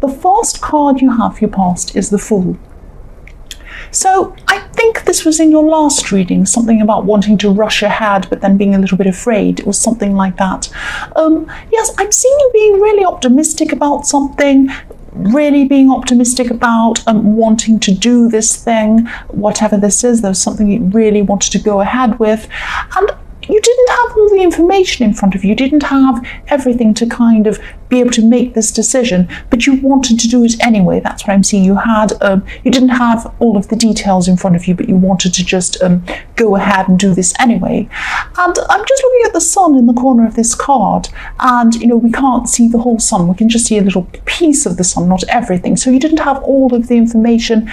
The first card you have for your past is the Fool. So I think this was in your last reading, something about wanting to rush ahead but then being a little bit afraid. It was something like that. Yes, I'm seeing you being really optimistic about something, really being optimistic about wanting to do this thing, whatever this is. There was something you really wanted to go ahead with, and you didn't have all the information in front of you. You didn't have everything to kind of be able to make this decision, but you wanted to do it anyway. That's what I'm seeing. You had, you didn't have all of the details in front of you, but you wanted to just go ahead and do this anyway. And I'm just looking at the sun in the corner of this card, and you know, we can't see the whole sun. We can just see a little piece of the sun, not everything. So you didn't have all of the information.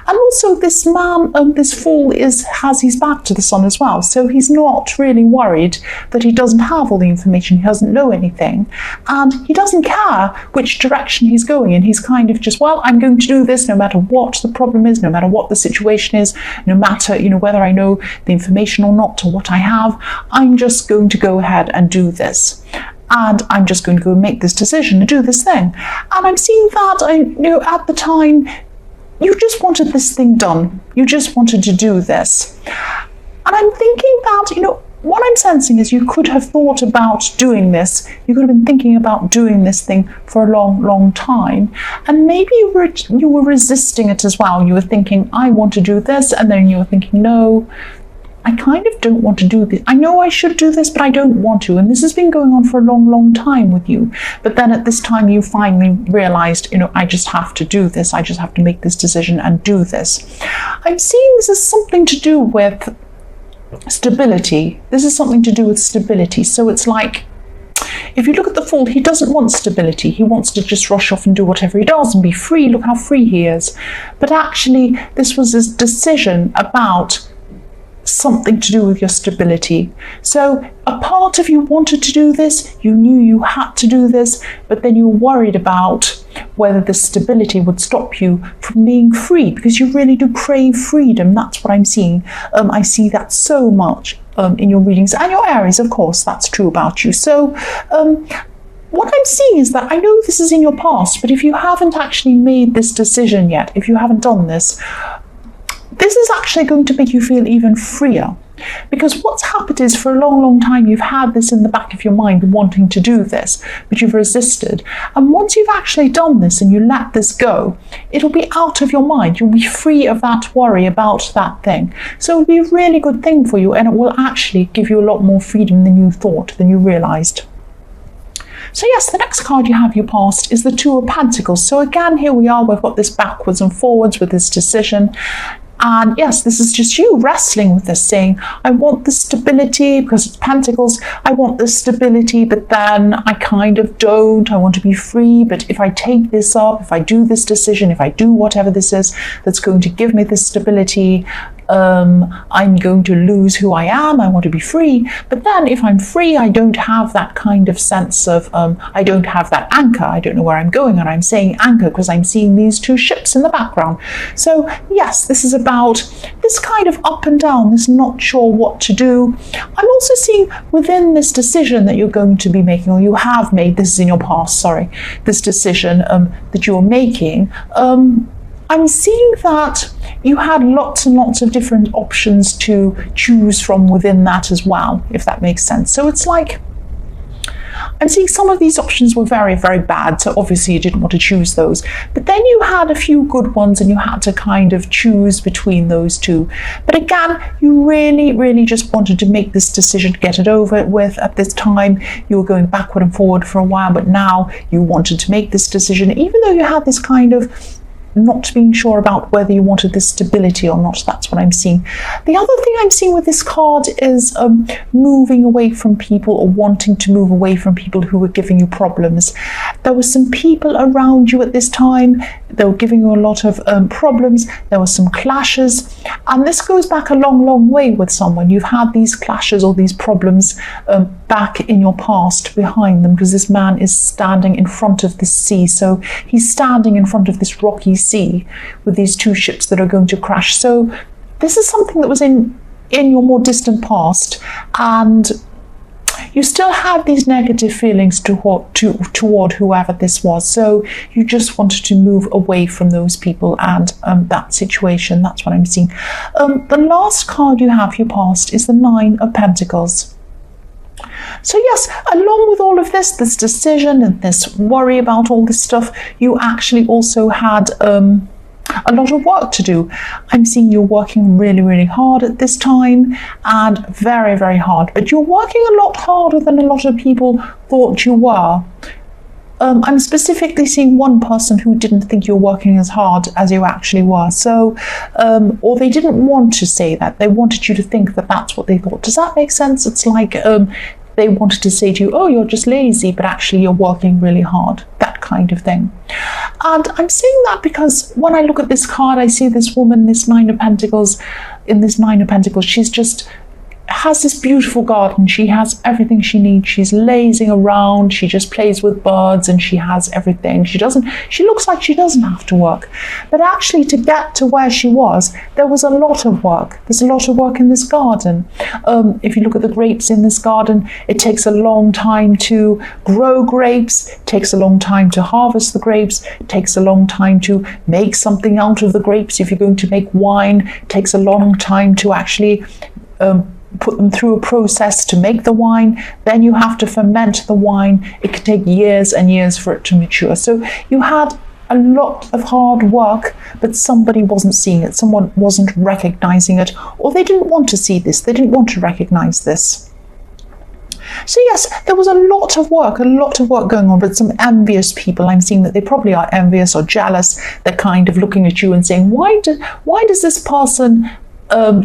And also this man, this Fool, has his back to the sun as well. So he's not really worried that he doesn't have all the information. He doesn't know anything, and he doesn't care which direction he's going in. He's kind of just, well, I'm going to do this no matter what the problem is, no matter what the situation is, no matter, you know, whether I know the information or not, or what I have. I'm just going to go ahead and do this, and I'm just going to go make this decision and do this thing. And I'm seeing that, you know, at the time you just wanted this thing done. You just wanted to do this. And I'm thinking that, you know, what I'm sensing is you could have thought about doing this. You could have been thinking about doing this thing for a long, long time. And maybe you were resisting it as well. You were thinking, I want to do this. And then you were thinking, no, I kind of don't want to do this. I know I should do this, but I don't want to. And this has been going on for a long, long time with you. But then at this time, you finally realized, you know, I just have to do this. I just have to make this decision and do this. I'm seeing this as something to do with stability. This is something to do with stability. So it's like, if you look at the Fool, he doesn't want stability. He wants to just rush off and do whatever he does and be free. Look how free he is. But actually, this was his decision about something to do with your stability. So a part of you wanted to do this, you knew you had to do this, but then you were worried about whether the stability would stop you from being free, because you really do crave freedom. That's what I'm seeing. I see that so much in your readings, and your Aries, of course, that's true about you. So what I'm seeing is that I know this is in your past, but if you haven't actually made this decision yet, if you haven't done this, this is actually going to make you feel even freer. Because what's happened is, for a long, long time, you've had this in the back of your mind, wanting to do this, but you've resisted. And once you've actually done this and you let this go, it'll be out of your mind. You'll be free of that worry about that thing. So it'll be a really good thing for you, and it will actually give you a lot more freedom than you thought, than you realized. So yes, the next card you have your past is the Two of Pentacles. So again, here we are, we've got this backwards and forwards with this decision. And yes, this is just you wrestling with this, saying, I want the stability, because it's Pentacles, I want the stability, but then I kind of don't. I want to be free, but if I take this up, if I do this decision, if I do whatever this is that's going to give me this stability, I'm going to lose who I am. I want to be free. But then if I'm free, I don't have that kind of sense of, I don't have that anchor. I don't know where I'm going. And I'm saying anchor because I'm seeing these two ships in the background. So yes, this is about this kind of up and down, this not sure what to do. I'm also seeing within this decision that you're going to be making, or you have made, this is in your past, sorry, this decision that you're making, I'm seeing that you had lots and lots of different options to choose from within that as well, if that makes sense. So it's like, I'm seeing some of these options were very, very bad, so obviously you didn't want to choose those. But then you had a few good ones and you had to kind of choose between those two. But again, you really, really just wanted to make this decision, get it over with. At this time, you were going backward and forward for a while, but now you wanted to make this decision, even though you had this kind of not being sure about whether you wanted this stability or not. That's what I'm seeing. The other thing I'm seeing with this card is moving away from people, or wanting to move away from people who were giving you problems. There were some people around you at this time. They were giving you a lot of problems. There were some clashes. And this goes back a long, long way with someone. You've had these clashes or these problems back in your past behind them, because this man is standing in front of the sea. So he's standing in front of this rocky sea with these two ships that are going to crash. So this is something that was in your more distant past, and you still have these negative feelings toward whoever this was. So you just wanted to move away from those people and that situation. That's what I'm seeing. The last card you have, your past, is the Nine of Pentacles. So yes, along with all of this decision and this worry about all this stuff, you actually also had a lot of work to do. I'm seeing you're working really, really hard at this time, and very, very hard. But you're working a lot harder than a lot of people thought you were. I'm specifically seeing one person who didn't think you're working as hard as you actually were. So, or they didn't want to say that. They wanted you to think that that's what they thought. Does that make sense? It's like they wanted to say to you, oh, you're just lazy, but actually you're working really hard. That kind of thing. And I'm saying that because when I look at this card, I see this woman, this Nine of Pentacles. In this Nine of Pentacles, she's just has this beautiful garden. She has everything she needs. She's lazing around. She just plays with birds and she has everything. She looks like she doesn't have to work. But actually, to get to where she was, there was a lot of work. There's a lot of work in this garden. If you look at the grapes in this garden, it takes a long time to grow grapes. It takes a long time to harvest the grapes. It takes a long time to make something out of the grapes. If you're going to make wine, it takes a long time to actually put them through a process to make the wine. Then you have to ferment the wine. It could take years and years for it to mature. So you had a lot of hard work, but somebody wasn't seeing it. Someone wasn't recognizing it, or they didn't want to see this. They didn't want to recognize this. So yes, there was a lot of work going on, but some envious people. I'm seeing that they probably are envious or jealous. They're kind of looking at you and saying, why does this person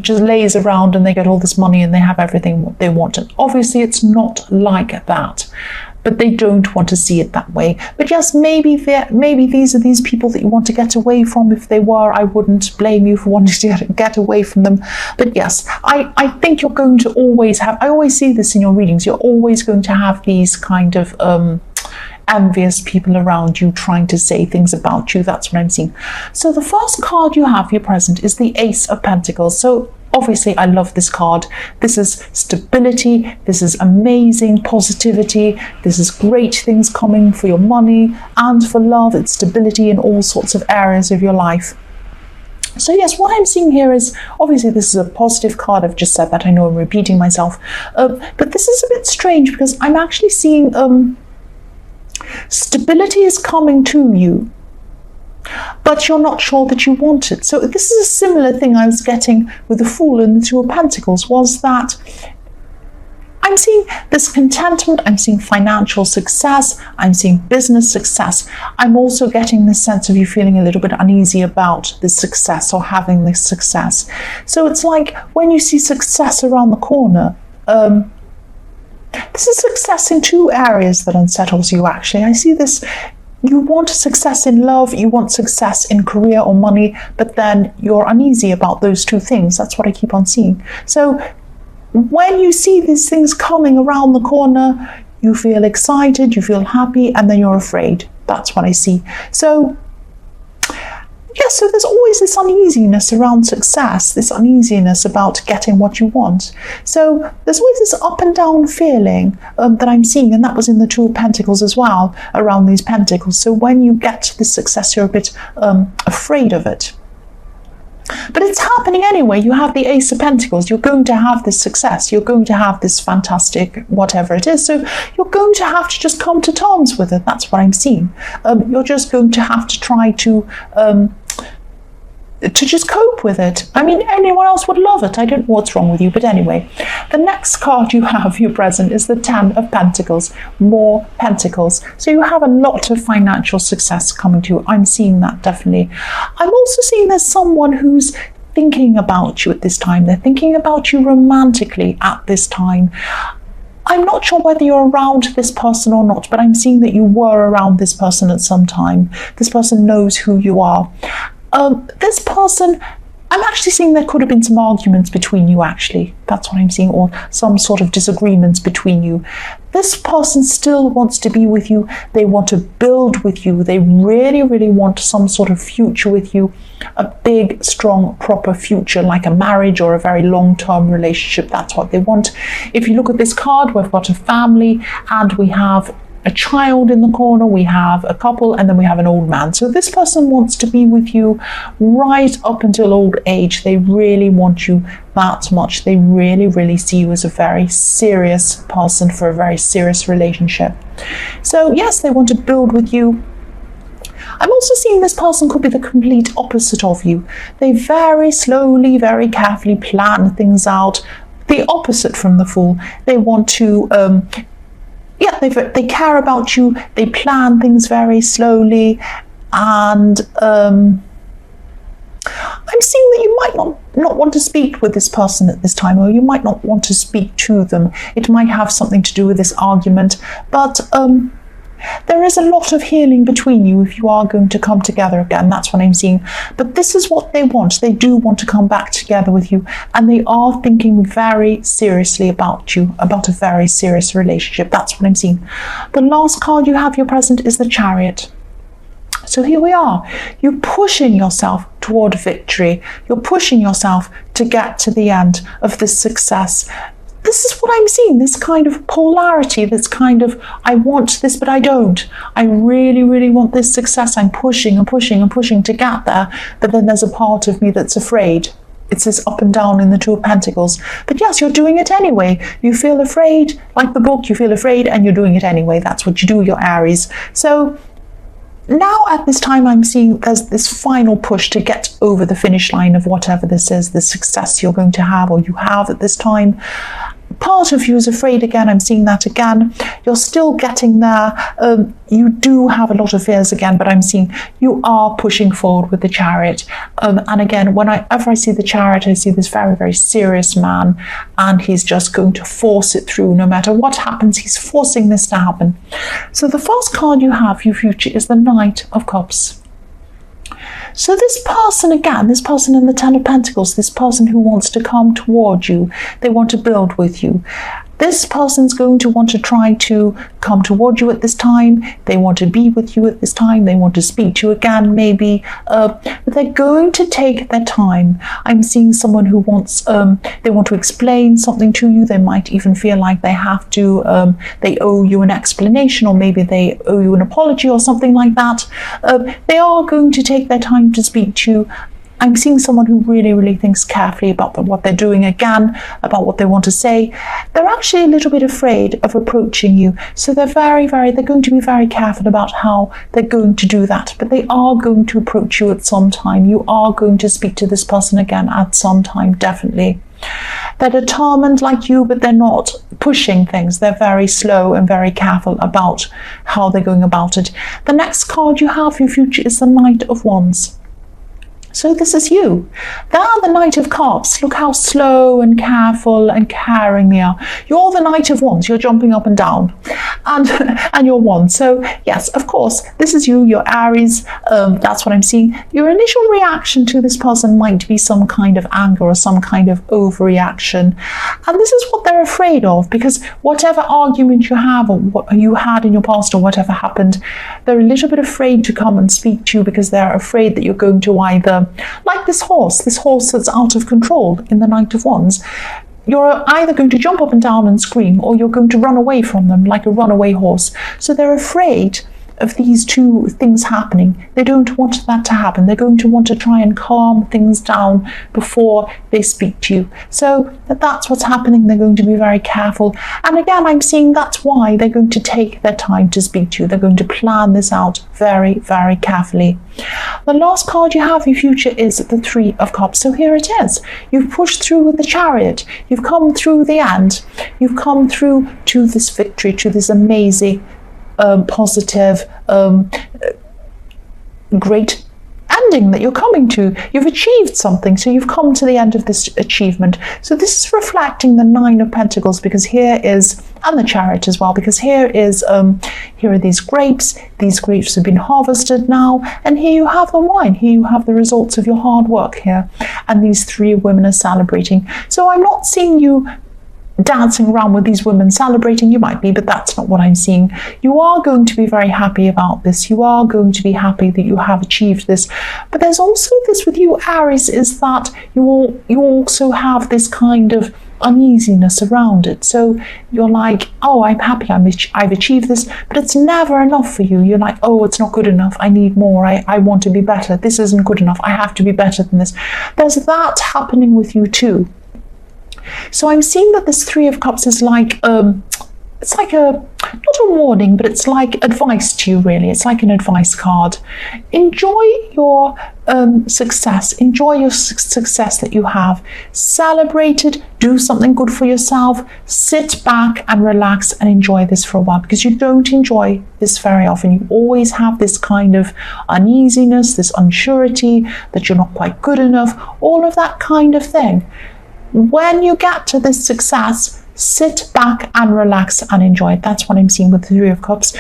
just lays around and they get all this money and they have everything they want? And obviously it's not like that, but they don't want to see it that way. But yes, maybe these are these people that you want to get away from. If they were, I wouldn't blame you for wanting to get away from them. But yes, I think you're going to always have, I always see this in your readings, you're always going to have these kind of envious people around you trying to say things about you. That's what I'm seeing. So the first card you have here present is the Ace of Pentacles. So obviously I love this card. This is stability. This is amazing positivity. This is great things coming for your money and for love. It's stability in all sorts of areas of your life. So yes, what I'm seeing here is, obviously this is a positive card. I've just said that. I know I'm repeating myself. But this is a bit strange because I'm actually seeing stability is coming to you, but you're not sure that you want it. So this is a similar thing I was getting with the Fool and the Two of Pentacles, was that I'm seeing this contentment, I'm seeing financial success, I'm seeing business success. I'm also getting this sense of you feeling a little bit uneasy about this success or having this success. So it's like when you see success around the corner, this is success in two areas that unsettles you, actually. I see this, you want success in love, you want success in career or money, but then you're uneasy about those two things. That's what I keep on seeing. So when you see these things coming around the corner, you feel excited, you feel happy, and then you're afraid. That's what I see. So yeah, so there's always this uneasiness around success, this uneasiness about getting what you want. So there's always this up and down feeling that I'm seeing, and that was in the Two of Pentacles as well, around these pentacles. So when you get this success, you're a bit afraid of it. But it's happening anyway. You have the Ace of Pentacles. You're going to have this success. You're going to have this fantastic whatever it is. So you're going to have to just come to terms with it. That's what I'm seeing. You're just going to have to try to just cope with it. I mean, anyone else would love it. I don't know what's wrong with you, but anyway. The next card you have here present is the Ten of Pentacles, more pentacles. So you have a lot of financial success coming to you. I'm seeing that definitely. I'm also seeing there's someone who's thinking about you at this time. They're thinking about you romantically at this time. I'm not sure whether you're around this person or not, but I'm seeing that you were around this person at some time. This person knows who you are. This person I'm actually seeing there could have been some arguments between you, actually. That's what I'm seeing, or some sort of disagreements between you. This person still wants to be with you. They want to build with you. They really, really want some sort of future with you. A big, strong, proper future, like a marriage or a very long-term relationship. That's what they want. If you look at this card, we've got a family and we have a child in the corner, we have a couple, and then we have an old man. So this person wants to be with you right up until old age. They really want you that much. They really, really see you as a very serious person for a very serious relationship. So yes, they want to build with you. I'm also seeing this person could be the complete opposite of you. They very slowly, very carefully plan things out. The opposite from the Fool. They want to they care about you. They plan things very slowly, and I'm seeing that you might not want to speak with this person at this time, or you might not want to speak to them. It might have something to do with this argument, but there is a lot of healing between you if you are going to come together again. That's what I'm seeing. But this is what they want. They do want to come back together with you, and they are thinking very seriously about you, about a very serious relationship. That's what I'm seeing. The last card you have, your present, is the Chariot. So here we are. You're pushing yourself toward victory. You're pushing yourself to get to the end of this success. This is what I'm seeing, this kind of polarity, this kind of, I want this, but I don't. I really, really want this success. I'm pushing and pushing and pushing to get there. But then there's a part of me that's afraid. It's this up and down in the Two of Pentacles. But yes, you're doing it anyway. You feel afraid, like the book, you feel afraid and you're doing it anyway. That's what you do, you're Aries. So now at this time, I'm seeing there's this final push to get over the finish line of whatever this is, the success you're going to have or you have at this time. Part of you is afraid again. I'm seeing that again. You're still getting there. You do have a lot of fears again, but I'm seeing you are pushing forward with the Chariot. And again, whenever I see the Chariot, I see this very, very serious man, and he's just going to force it through. No matter what happens, he's forcing this to happen. So the first card you have, your future, is the Knight of Cups. So this person, again, this person in the Ten of Pentacles, this person who wants to come toward you, they want to build with you. This person's going to want to try to come toward you at this time. They want to be with you at this time. They want to speak to you again, maybe. But they're going to take their time. I'm seeing someone who wants, they want to explain something to you. They might even feel like they have to, they owe you an explanation, or maybe they owe you an apology or something like that. They are going to take their time to speak to you. I'm seeing someone who really, really thinks carefully about what they're doing again, about what they want to say. They're actually a little bit afraid of approaching you. So they're they're going to be very careful about how they're going to do that. But they are going to approach you at some time. You are going to speak to this person again at some time, definitely. They're determined like you, but they're not pushing things. They're very slow and very careful about how they're going about it. The next card you have for your future is the Knight of Wands. So this is you. They are the Knight of Cups. Look how slow and careful and caring they are. You're the Knight of Wands. You're jumping up and down. And you're Wands. So yes, of course, this is you. You're Aries. That's what I'm seeing. Your initial reaction to this person might be some kind of anger or some kind of overreaction. And this is what they're afraid of, because whatever argument you have or what you had in your past or whatever happened, they're a little bit afraid to come and speak to you, because they're afraid that you're going to either, like this horse that's out of control in the Knight of Wands. You're either going to jump up and down and scream, or you're going to run away from them like a runaway horse. So they're afraid of these two things happening. They don't want that to happen. They're going to want to try and calm things down before they speak to you. So that's what's happening. They're going to be very careful. And again, I'm seeing that's why they're going to take their time to speak to you. They're going to plan this out very, very carefully. The last card you have in your future is the Three of Cups. So here it is. You've pushed through with the Chariot. You've come through the end. You've come through to this victory, to this amazing, positive, great ending. ending that you're coming to. You've achieved something, so you've come to the end of this achievement. So this is reflecting the Nine of Pentacles, because here is, and the Chariot as well, because here is, here are these grapes. These grapes have been harvested now, and here you have the wine. Here you have the results of your hard work here, and these three women are celebrating. So I'm not seeing you dancing around with these women celebrating. You might be, but that's not what I'm seeing. You are going to be very happy about this. You are going to be happy that you have achieved this. But there's also this with you, Aries, is that you also have this kind of uneasiness around it. So you're like, oh, I'm happy I've achieved this, but it's never enough for you. You're like, oh, it's not good enough. I need more. I want to be better. This isn't good enough. I have to be better than this. There's that happening with you too. So I'm seeing that this Three of Cups is like, it's like a, not a warning, but it's like advice to you, really. It's like an advice card. Enjoy your success. Enjoy your success that you have. Celebrate it. Do something good for yourself. Sit back and relax and enjoy this for a while, because you don't enjoy this very often. You always have this kind of uneasiness, this unsurety that you're not quite good enough, all of that kind of thing. When you get to this success, sit back and relax and enjoy it. That's what I'm seeing with the Three of Cups.